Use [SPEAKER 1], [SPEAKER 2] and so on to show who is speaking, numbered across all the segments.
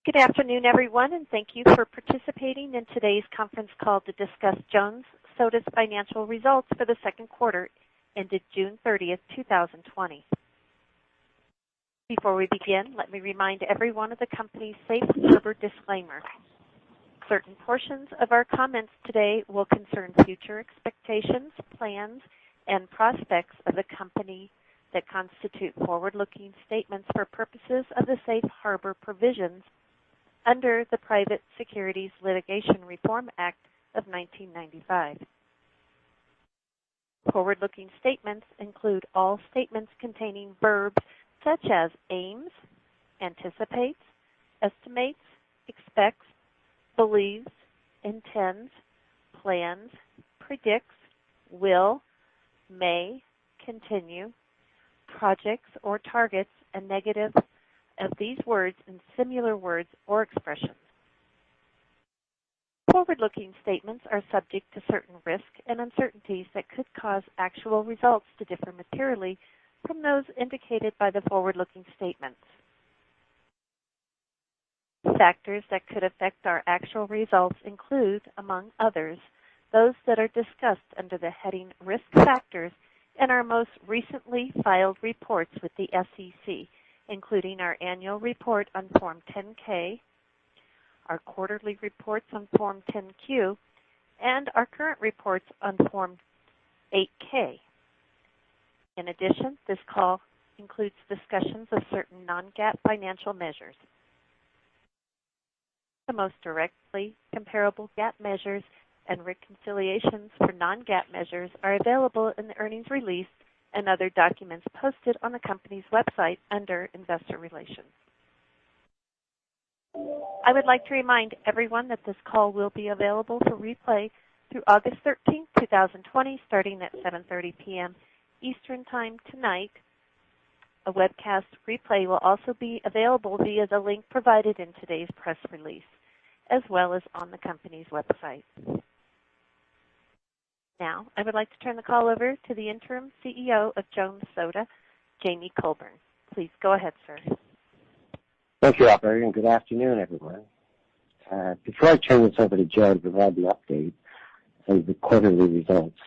[SPEAKER 1] Good afternoon, everyone, and thank you for participating in today's conference call to discuss Jones Soda's financial results for the second quarter ended June 30th, 2020. Before we begin, let me remind everyone of the company's safe harbor disclaimer. Certain portions of our comments today will concern future expectations, plans, and prospects of the company that constitute forward-looking statements for purposes of the safe harbor provisions under the Private Securities Litigation Reform Act of 1995. Forward-looking statements include all statements containing verbs such as aims, anticipates, estimates, expects, believes, intends, plans, predicts, will, may, continue, projects or targets, and negative of these words and similar words or expressions. Forward-looking statements are subject to certain risks and uncertainties that could cause actual results to differ materially from those indicated by the forward-looking statements. Factors that could affect our actual results include, among others, those that are discussed under the heading Risk Factors in our most recently filed reports with the SEC, including our annual report on Form 10-K, our quarterly reports on Form 10-Q, and our current reports on Form 8-K. In addition, this call includes discussions of certain non-GAAP financial measures. The most directly comparable GAAP measures and reconciliations for non-GAAP measures are available in the earnings release and other documents posted on the company's website under Investor Relations. I would like to remind everyone that this call will be available for replay through August 13, 2020, starting at 7:30 p.m. Eastern Time tonight. A webcast replay will also be available via the link provided in today's press release, as well as on the company's website. Now, I would like to turn the call over to the interim CEO of Jones Soda, Jamie Colbourne. Please go ahead, sir.
[SPEAKER 2] Thank you, operator, and good afternoon, everyone. Before I turn this over to Joe to provide the update on the quarterly results,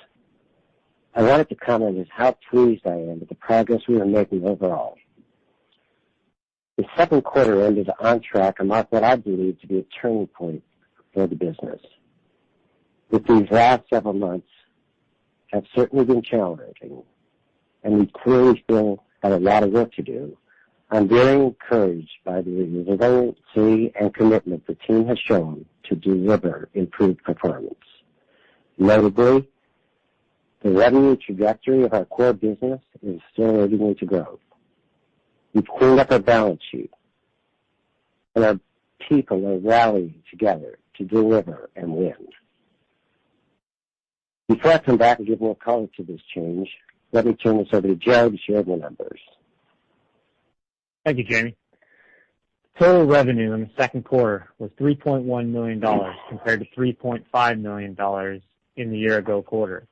[SPEAKER 2] I wanted to comment on how pleased I am with the progress we are making overall. The second quarter ended on track and marked what I believe to be a turning point for the business. With these last several months have certainly been challenging, and we clearly still have a lot of work to do, I'm very encouraged by the resiliency and commitment the team has shown to deliver improved performance. Notably, the revenue trajectory of our core business is still leading to growth. We've cleaned up our balance sheet, and our people are rallying together to deliver and win. Before I come back and give more color to this change, let me turn this over to Joe to share the numbers.
[SPEAKER 3] Thank you, Jamie. Total revenue in the second quarter was $3.1 million compared to $3.5 million in the year-ago quarter.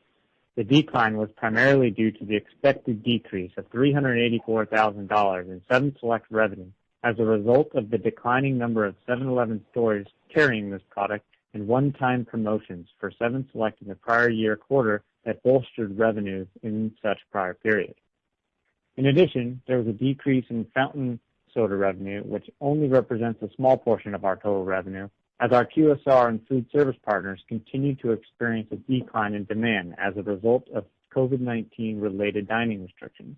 [SPEAKER 3] The decline was primarily due to the expected decrease of $384,000 in 7 Select revenue as a result of the declining number of 7-Eleven stores carrying this product and one-time promotions for 7 Select in the prior year quarter that bolstered revenues in such prior period. In addition, there was a decrease in fountain soda revenue, which only represents a small portion of our total revenue, as our QSR and food service partners continue to experience a decline in demand as a result of COVID-19 related dining restrictions.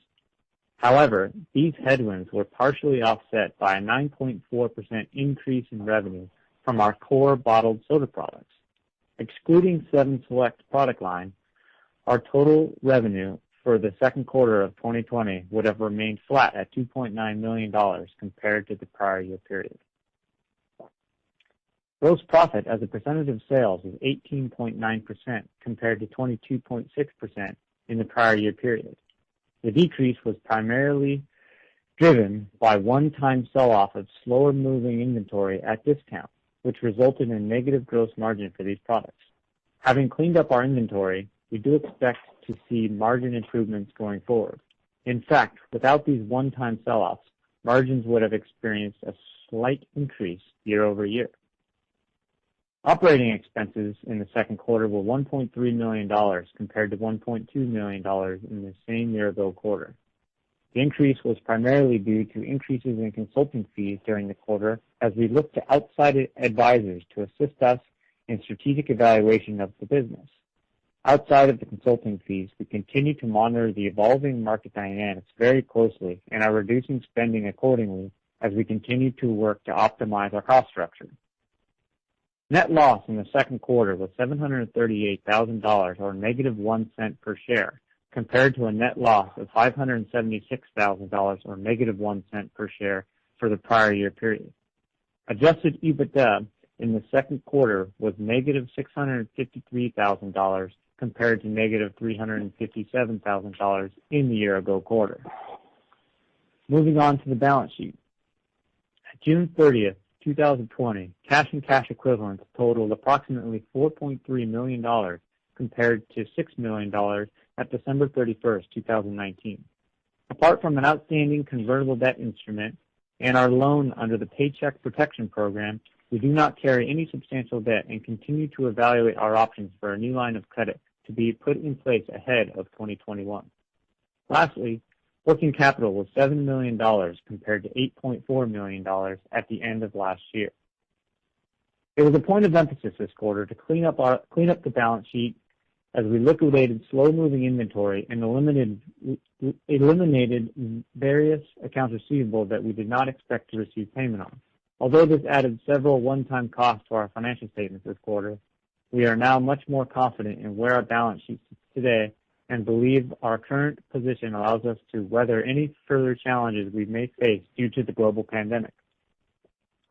[SPEAKER 3] However, these headwinds were partially offset by a 9.4% increase in revenue from our core bottled soda products. Excluding 7 Select product line, our total revenue for the second quarter of 2020 would have remained flat at $2.9 million compared to the prior year period. Gross profit as a percentage of sales was 18.9% compared to 22.6% in the prior year period. The decrease was primarily driven by one-time sell-off of slower-moving inventory at discount, which resulted in negative gross margin for these products. Having cleaned up our inventory, we do expect to see margin improvements going forward. In fact, without these one-time sell-offs, margins would have experienced a slight increase year over year. Operating expenses in the second quarter were $1.3 million compared to $1.2 million in the same year-ago quarter. The increase was primarily due to increases in consulting fees during the quarter as we looked to outside advisors to assist us in strategic evaluation of the business. Outside of the consulting fees, we continue to monitor the evolving market dynamics very closely and are reducing spending accordingly as we continue to work to optimize our cost structure. Net loss in the second quarter was $738,000 or negative 1 cent per share, compared to a net loss of $576,000 or negative 1 cent per share for the prior year period. Adjusted EBITDA in the second quarter was negative $653,000 compared to negative $357,000 in the year-ago quarter. Moving on to the balance sheet. At June 30th, 2020, cash and cash equivalents totaled approximately $4.3 million compared to $6 million at December 31st, 2019. Apart from an outstanding convertible debt instrument and our loan under the Paycheck Protection Program, we do not carry any substantial debt and continue to evaluate our options for a new line of credit to be put in place ahead of 2021. Lastly, working capital was $7 million compared to $8.4 million at the end of last year. It was a point of emphasis this quarter to clean up the balance sheet as we liquidated slow-moving inventory and eliminated various accounts receivable that we did not expect to receive payment on. Although this added several one-time costs to our financial statements this quarter, we are now much more confident in where our balance sheet sits today and believe our current position allows us to weather any further challenges we may face due to the global pandemic.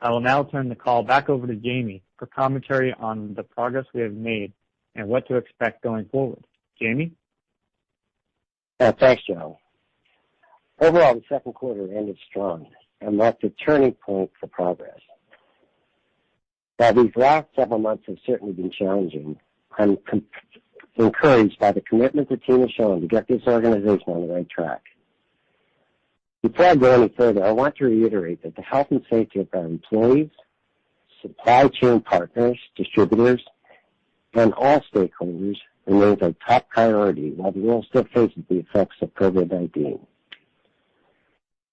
[SPEAKER 3] I will now turn the call back over to Jamie for commentary on the progress we have made and what to expect going forward. Jamie?
[SPEAKER 2] Thanks, Joe. Overall, the second quarter ended strong and marked a turning point for progress. While these last several months have certainly been challenging, I'm encouraged by the commitment the team has shown to get this organization on the right track. Before I go any further, I want to reiterate that the health and safety of our employees, supply chain partners, distributors, and all stakeholders remains our top priority while the world still faces the effects of COVID-19.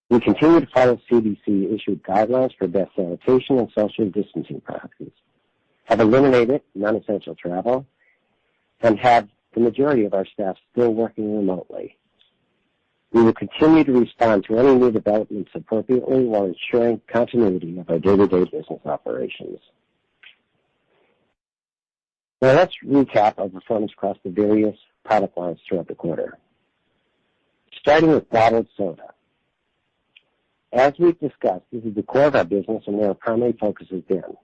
[SPEAKER 2] We continue to follow CDC-issued guidelines for best sanitation and social distancing practices, have eliminated non-essential travel, and have the majority of our staff still working remotely. We will continue to respond to any new developments appropriately while ensuring continuity of our day-to-day business operations. Now let's recap our performance across the various product lines throughout the quarter. Starting with bottled soda. As we've discussed, this is the core of our business and where our primary focus has been.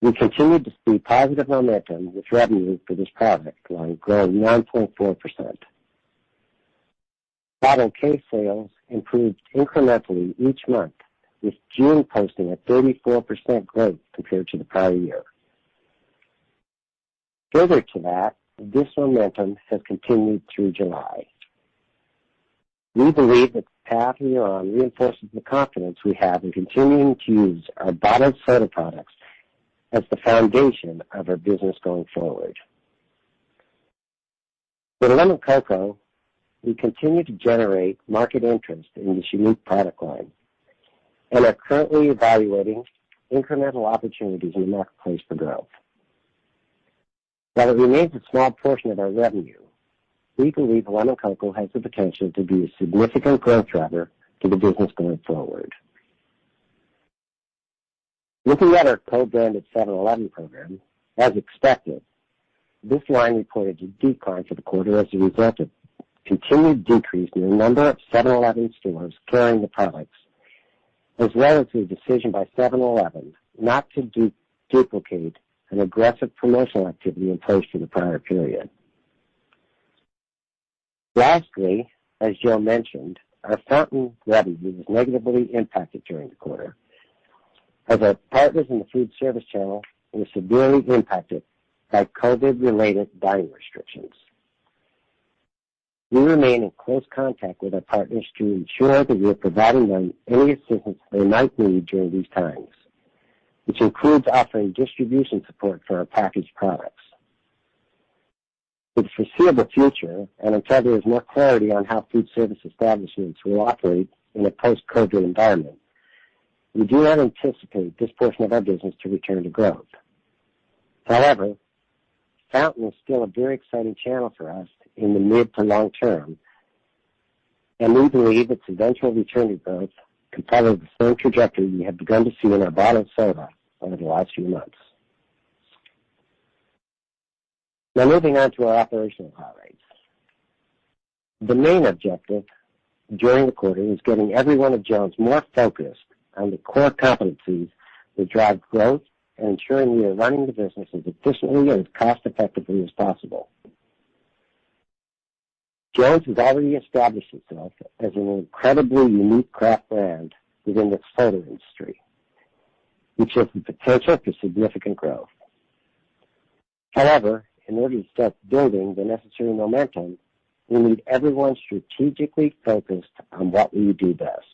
[SPEAKER 2] We continued to see positive momentum with revenue for this product line growing 9.4%. Bottled case sales improved incrementally each month, with June posting a 34% growth compared to the prior year. Further to that, this momentum has continued through July. We believe that the path we are on reinforces the confidence we have in continuing to use our bottled soda products as the foundation of our business going forward. With lemon cocoa, we continue to generate market interest in this unique product line and are currently evaluating incremental opportunities in the marketplace for growth. While it remains a small portion of our revenue, we believe lemon cocoa has the potential to be a significant growth driver to the business going forward. Looking at our co-branded 7-Eleven program, as expected, this line reported a decline for the quarter as a result of continued decrease in the number of 7-Eleven stores carrying the products, as well as the decision by 7-Eleven not to duplicate an aggressive promotional activity in place for the prior period. Lastly, as Joe mentioned, our fountain revenue was negatively impacted during the quarter, as our partners in the food service channel were severely impacted by COVID-related dining restrictions. We remain in close contact with our partners to ensure that we are providing them any assistance they might need during these times, which includes offering distribution support for our packaged products. For the foreseeable future, and until there is more clarity on how food service establishments will operate in a post-COVID environment, we do not anticipate this portion of our business to return to growth. However, Fountain is still a very exciting channel for us in the mid to long term, and we believe its eventual return to growth can follow the same trajectory we have begun to see in our bottled soda over the last few months. Now moving on to our operational highlights. The main objective during the quarter was getting everyone at Jones more focused on the core competencies that drive growth and ensuring we are running the business as efficiently and as cost-effectively as possible. Jones has already established itself as an incredibly unique craft brand within the soda industry, which has the potential for significant growth. However, in order to start building the necessary momentum, we need everyone strategically focused on what we do best,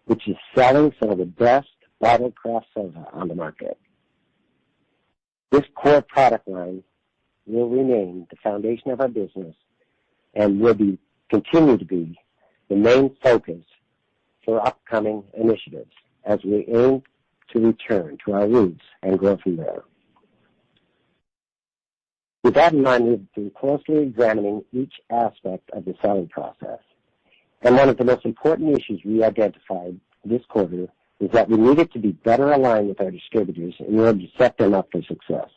[SPEAKER 2] which is selling some of the best bottled craft soda on the market. This core product line will remain the foundation of our business and will continue to be the main focus for upcoming initiatives as we aim to return to our roots and grow from there. With that in mind, we've been closely examining each aspect of the selling process. And one of the most important issues we identified this quarter is that we needed to be better aligned with our distributors in order to set them up for success.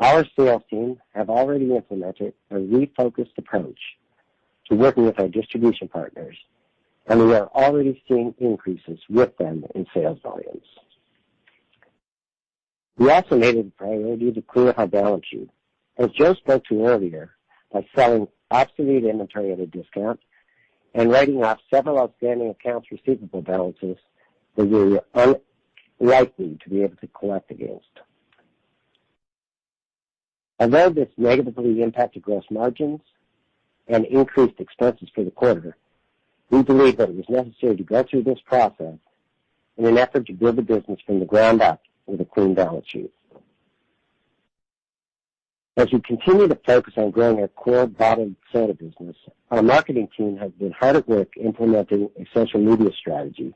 [SPEAKER 2] Our sales team have already implemented a refocused approach to working with our distribution partners, and we are already seeing increases with them in sales volumes. We also made it a priority to clear our balance sheet, as Joe spoke to earlier, by selling obsolete inventory at a discount and writing off several outstanding accounts receivable balances that we were unlikely to be able to collect against. Although this negatively impacted gross margins and increased expenses for the quarter, we believe that it was necessary to go through this process in an effort to build the business from the ground up with a clean balance sheet. As we continue to focus on growing our core bottled soda business, our marketing team has been hard at work implementing a social media strategy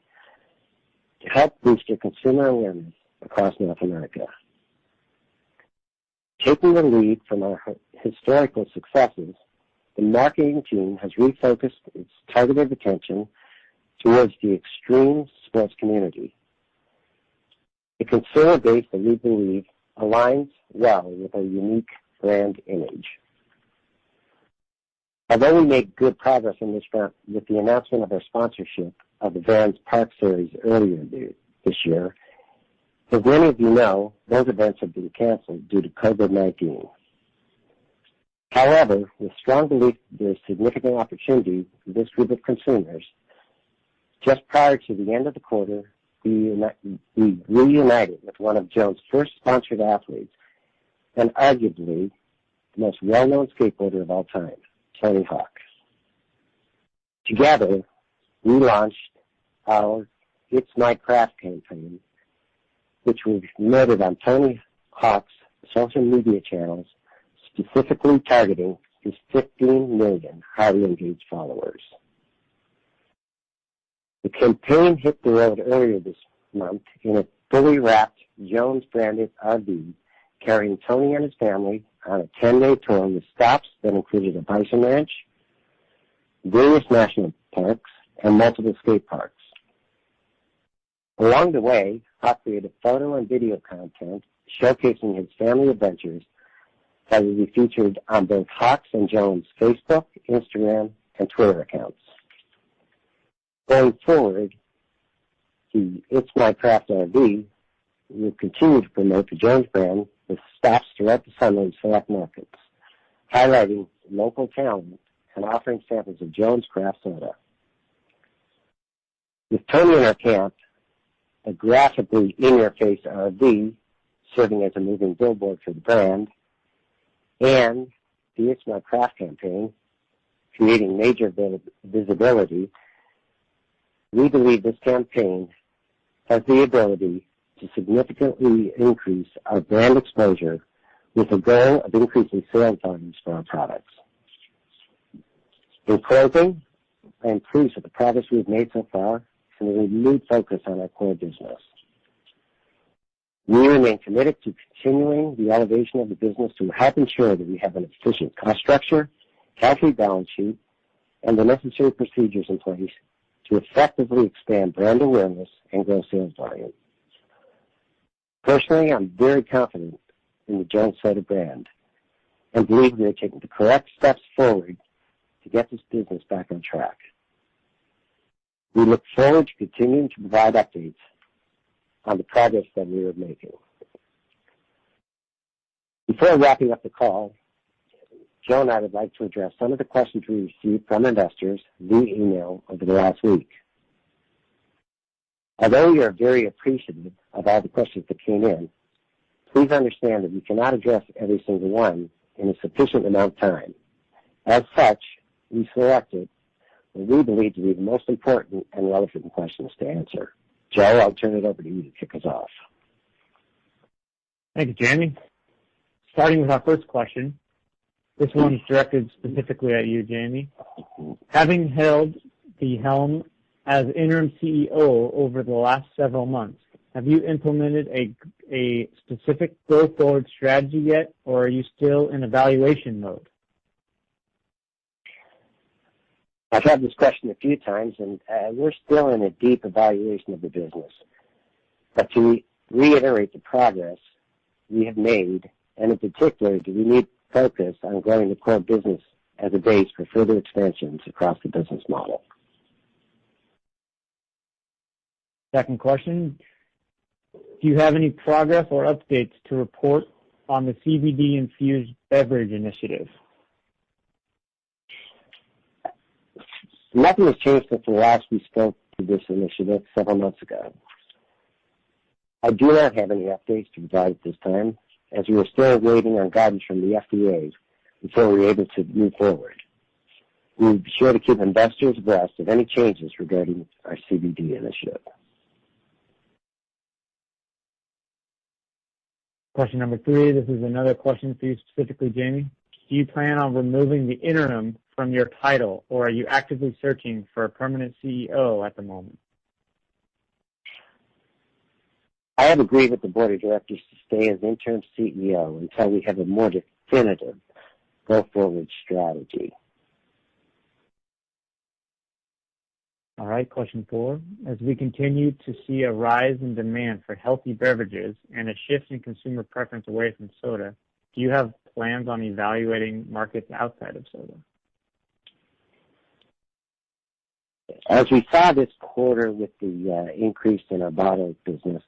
[SPEAKER 2] to help boost our consumer awareness across North America. Taking the lead from our historical successes, the marketing team has refocused its targeted attention towards the extreme sports community, a consumer base that we believe aligns well with our unique brand image. Although we made good progress on this front with the announcement of our sponsorship of the Vans Park Series earlier this year, as many of you know, those events have been canceled due to COVID-19. However, with strong belief there is significant opportunity for this group of consumers, just prior to the end of the quarter, we reunited with one of Jones' first sponsored athletes and arguably the most well-known skateboarder of all time, Tony Hawk. Together, we launched our It's My Craft campaign, which was promoted on Tony Hawk's social media channels, specifically targeting his 15 million highly engaged followers. The campaign hit the road earlier this month in a fully wrapped Jones-branded RV, carrying Tony and his family on a 10-day tour with stops that included a bison ranch, various national parks, and multiple skate parks. Along the way, Hawk created photo and video content showcasing his family adventures that will be featured on both Hawks and Jones' Facebook, Instagram, and Twitter accounts. Going forward, the It's My Craft RV will continue to promote the Jones brand with stops throughout the summer in select markets, highlighting local talent and offering samples of Jones craft soda. With Tony in our camp, a graphically in-your-face RV serving as a moving billboard for the brand, and the It's My Craft campaign, creating major visibility, we believe this campaign has the ability to significantly increase our brand exposure with the goal of increasing sales volumes for our products. In closing, I am pleased with the progress we've made so far and the renewed focus on our core business. We remain committed to continuing the elevation of the business to help ensure that we have an efficient cost structure, healthy balance sheet, and the necessary procedures in place to effectively expand brand awareness and grow sales volume. Personally, I'm very confident in the Jones Soda brand and believe we are taking the correct steps forward to get this business back on track. We look forward to continuing to provide updates on the progress that we are making. Before wrapping up the call, Joe and I would like to address some of the questions we received from investors via email over the last week. Although we are very appreciative of all the questions that came in, please understand that we cannot address every single one in a sufficient amount of time. As such, we selected what we believe to be the most important and relevant questions to answer. Joe, I'll turn it over to you to kick us off.
[SPEAKER 3] Thank you, Jamie. Starting with our first question, this one is directed specifically at you, Jamie. Having held the helm as interim CEO over the last several months, have you implemented a specific go-forward strategy yet, or are you still in evaluation mode?
[SPEAKER 2] I've had this question a few times, and we're still in a deep evaluation of the business. But to reiterate the progress we have made, and in particular, do we need focus on growing the core business as a base for further expansions across the business model.
[SPEAKER 3] Second question, do you have any progress or updates to report on the CBD-infused beverage initiative?
[SPEAKER 2] Nothing has changed since the last we spoke to this initiative several months ago. I do not have any updates to provide at this time, as we are still waiting on guidance from the FDA before we're able to move forward. We'll be sure to keep investors abreast of any changes regarding our CBD initiative.
[SPEAKER 3] Question number 3, this is another question for you specifically, Jamie. Do you plan on removing the interim from your title, or are you actively searching for a permanent CEO at the moment?
[SPEAKER 2] I have agreed with the board of directors to stay as interim CEO until we have a more definitive go-forward strategy.
[SPEAKER 3] All right, question 4. As we continue to see a rise in demand for healthy beverages and a shift in consumer preference away from soda, do you have plans on evaluating markets outside of soda?
[SPEAKER 2] As we saw this quarter with the increase in our bottle business,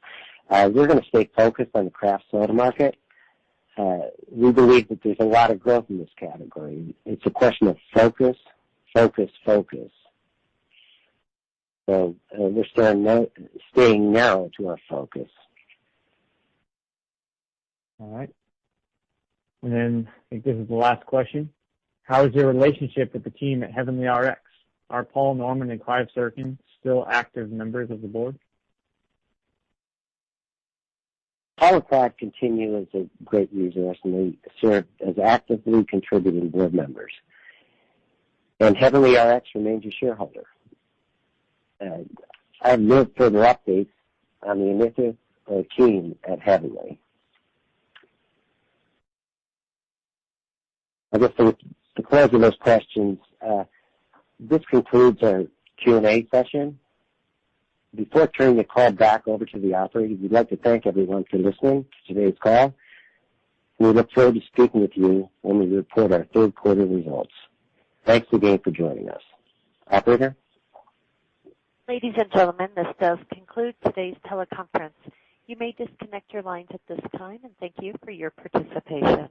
[SPEAKER 2] we're going to stay focused on the craft soda market. We believe that there's a lot of growth in this category. It's a question of focus, focus, focus. So we're staying narrow to our focus.
[SPEAKER 3] All right. And then I think this is the last question. How is your relationship with the team at Heavenly RX? Are Paul Norman and Clive Serkin still active members of the board?
[SPEAKER 2] Paul and Clive continue as a great resource, and they serve as actively contributing board members. And Heavenly RX remains a shareholder. I have no further updates on the initiative or team at Heavenly. I guess to close with those questions, this concludes our Q&A session. Before turning the call back over to the operator, we'd like to thank everyone for listening to today's call. We look forward to speaking with you when we report our third quarter results. Thanks again for joining us. Operator?
[SPEAKER 1] Ladies and gentlemen, this does conclude today's teleconference. You may disconnect your lines at this time, and thank you for your participation.